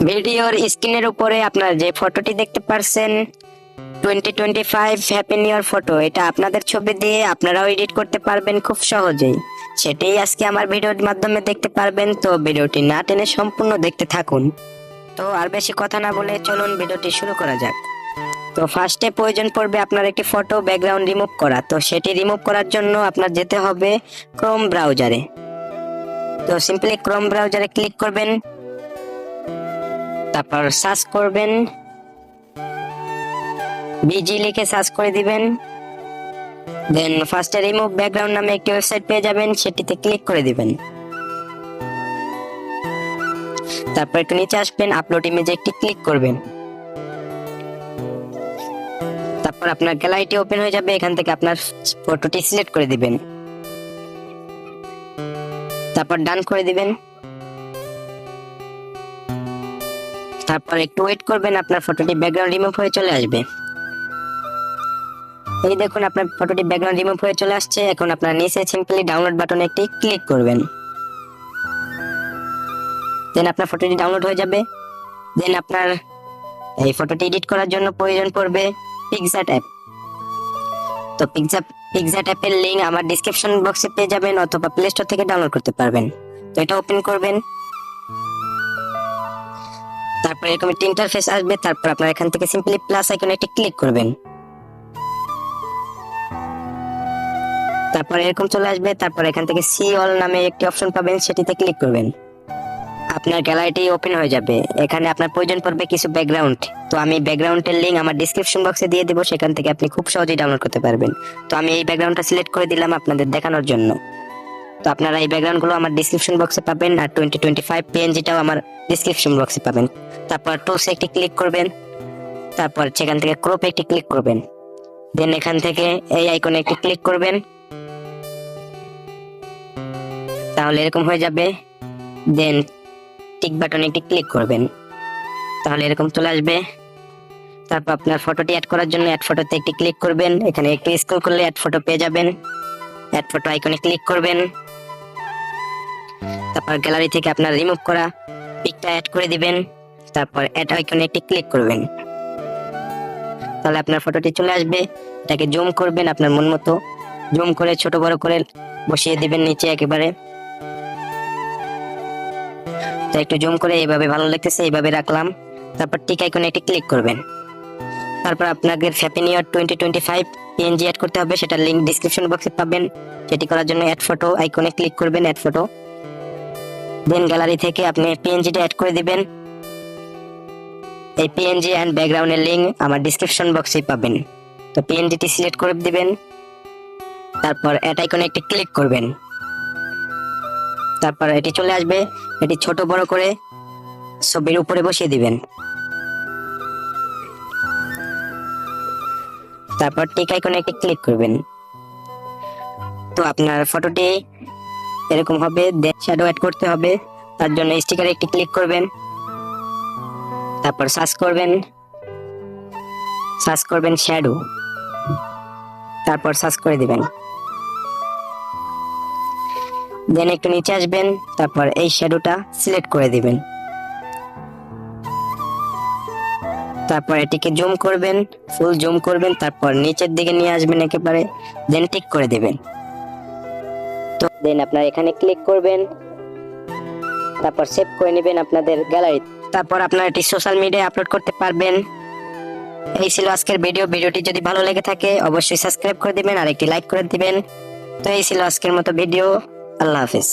ভিডিওর স্ক্রিনের উপরে আপনার যে ফটোটি দেখতে পারছেন 2025 হ্যাপি নিউ ইয়ার ফটো, এটা আপনাদের ছবি দিয়ে আপনারাও এডিট করতে পারবেন খুব সহজেই। সেটাই আজকে আমার ভিডিওর মাধ্যমে দেখতে পারবেন। তো ভিডিওটি না টেনে সম্পূর্ণ দেখতে থাকুন। তো আর বেশি কথা না বলে চলুন ভিডিওটি শুরু করা যাক। তো ফার্স্টে প্রয়োজন পড়বে আপনার একটি ফটো ব্যাকগ্রাউন্ড রিমুভ করা। তো সেটি রিমুভ করার জন্য আপনার যেতে হবে ক্রোম ব্রাউজারে। তো সিম্পলি ক্রোম ব্রাউজারে ক্লিক করবেন, তারপর সার্চ করবেন, বিজি লিখে সার্চ করে দিবেন। দেন ফার্স্টে রিমুভ ব্যাকগ্রাউন্ড নামে একটি ওয়েবসাইট পেয়ে যাবেন, সেটিতে ক্লিক করে দিবেন। তারপর একটু নিচে আসবেন, আপলোড ইমেজে একটি ক্লিক করবেন। তারপর আপনার গ্যালারিটি ওপেন হয়ে যাবে, এখান থেকে আপনার ফটোটি সিলেক্ট করে দিবেন, তারপর ডান করে দিবেন। তারপর একটু ওয়েট করবেন, আপনার ফটোটি ব্যাকগ্রাউন্ড রিমুভ হয়ে চলে আসবে। এই দেখুন আপনার ফটোটি ব্যাকগ্রাউন্ড রিমুভ হয়ে চলে আসছে। এখন আপনার নিচে সিম্পলি ডাউনলোড বাটনে একটি ক্লিক করবেন, দেন আপনার ফটোটি ডাউনলোড হয়ে যাবে। দেন আপনার এই ফটোটি এডিট করার জন্য প্রয়োজন পড়বে পিক্সার্ট অ্যাপ। তো পিক্সার্ট অ্যাপের লিংক আমার ডেসক্রিপশন বক্সে পেয়ে যাবেন, অথবা প্লে স্টোর থেকে ডাউনলোড করতে পারবেন। তো এটা ওপেন করবেন, তারপর এরকম একটি ইন্টারফেস আসবে। তারপর আপনার এখান থেকে সিম্পলি প্লাস আইকনে একটি ক্লিক করবেন, তারপর এরকম চলে আসবে। তারপর এখান থেকে সি অল নামে একটি অপশন পাবেন, সেটিতে ক্লিক করবেন। আপনার গ্যালারিটি ওপেন হয়ে যাবে। এখানে আপনার প্রয়োজন পড়বে কিছু ব্যাকগ্রাউন্ড। তো আমি ব্যাকগ্রাউন্ডের লিংক আমার ডেসক্রিপশন বক্সে দিয়ে দেবো, সেখান থেকে আপনি খুব সহজেই ডাউনলোড করতে পারবেন। তো আমি এই ব্যাকগ্রাউন্ডটা সিলেক্ট করে দিলাম আপনাদের দেখানোর জন্য। তো আপনারা এই ব্যাকগ্রাউন্ডগুলো আমার ডেসক্রিপশন বক্সে পাবেন, আর 2025 পিএনজিটাও আমার ডেসক্রিপশন বক্সে পাবেন। তারপর টুলসে একটি ক্লিক করবেন, তারপর সেখান থেকে ক্রপে একটি ক্লিক করবেন। দেন এখান থেকে এই আইকনে একটি ক্লিক করবেন, তাহলে এরকম হয়ে যাবে। দেন টিক বাটনে একটি ক্লিক করবেন, তাহলে এরকম চলে আসবে। তারপর আপনার ফটোটি অ্যাড করার জন্য অ্যাড ফটোতে একটি ক্লিক করবেন, এখানে একটু স্ক্রল করলে অ্যাড ফটো পেয়ে যাবেন। অ্যাড ফটো আইকনে ক্লিক করবেন, তারপর গ্যালারি থেকে আপনার রিমুভ করা পিকটা অ্যাড করে দিবেন। তারপর অ্যাড আইকনে একটি ক্লিক করবেন, তাহলে আপনার ফটোটি চলে আসবে। এটাকে জুম করবেন, আপনার মন মতো জুম করে ছোট বড় করে বসিয়ে দিবেন নিচে একেবারে। তো একটু জুম করে এইভাবে ভালো লাগতেছে, এইভাবে রাখলাম। তারপর টিক আইকনে একটি ক্লিক করবেন। তারপর আপনাকে happy new year 2025 PNG add করতে হবে, সেটা লিংক ডেসক্রিপশন বক্সে পাবেন। সেটি করার জন্য অ্যাড ফটো আইকনে ক্লিক করবেন, অ্যাড ফটো। দেন গ্যালারি থেকে আপনি পিএনজিটা অ্যাড করে দিবেন। এই পিএনজি এন্ড ব্যাকগ্রাউন্ডের লিংক আমার ডেসক্রিপশন বক্সে পাবেন। তো পিএনজিটি সিলেক্ট করে দিবেন, তারপর অ্যাড আইকনে একটি ক্লিক করবেন। তারপর এটি চলে আসবে, এটি ছোট বড় করে ছবির উপরে বসিয়ে দিবেন। তারপর টিক আইকনে একটি ক্লিক করবেন। তো আপনার ফটোটি এরকম হবে। শ্যাডো অ্যাড করতে হবে, তার জন্য স্টিকারে একটি ক্লিক করবেন, তারপর সার্চ করবেন শ্যাডো, তারপর সার্চ করে দিবেন। দেন একটু নিচে আসবেন, তারপর এই শ্যাডোটা সিলেক্ট করে দিবেন। তারপর এটিকে জুম করবেন, ফুল জুম করবেন, তারপর নিচের দিকে নিয়ে আসবেন একেবারে, দেন টিক করে দিবেন। তো দেন আপনার এখানে ক্লিক করবেন, তারপর সেভ করে নেবেন আপনাদের গ্যালারি। তারপর আপনার এটি সোশ্যাল মিডিয়ায় আপলোড করতে পারবেন। এই ছিল আজকের ভিডিওটি যদি ভালো লেগে থাকে অবশ্যই সাবস্ক্রাইব করে দিবেন আর একটি লাইক করে দিবেন। তো এই ছিল আজকের মতো ভিডিও। আল্লাহ হাফেজ।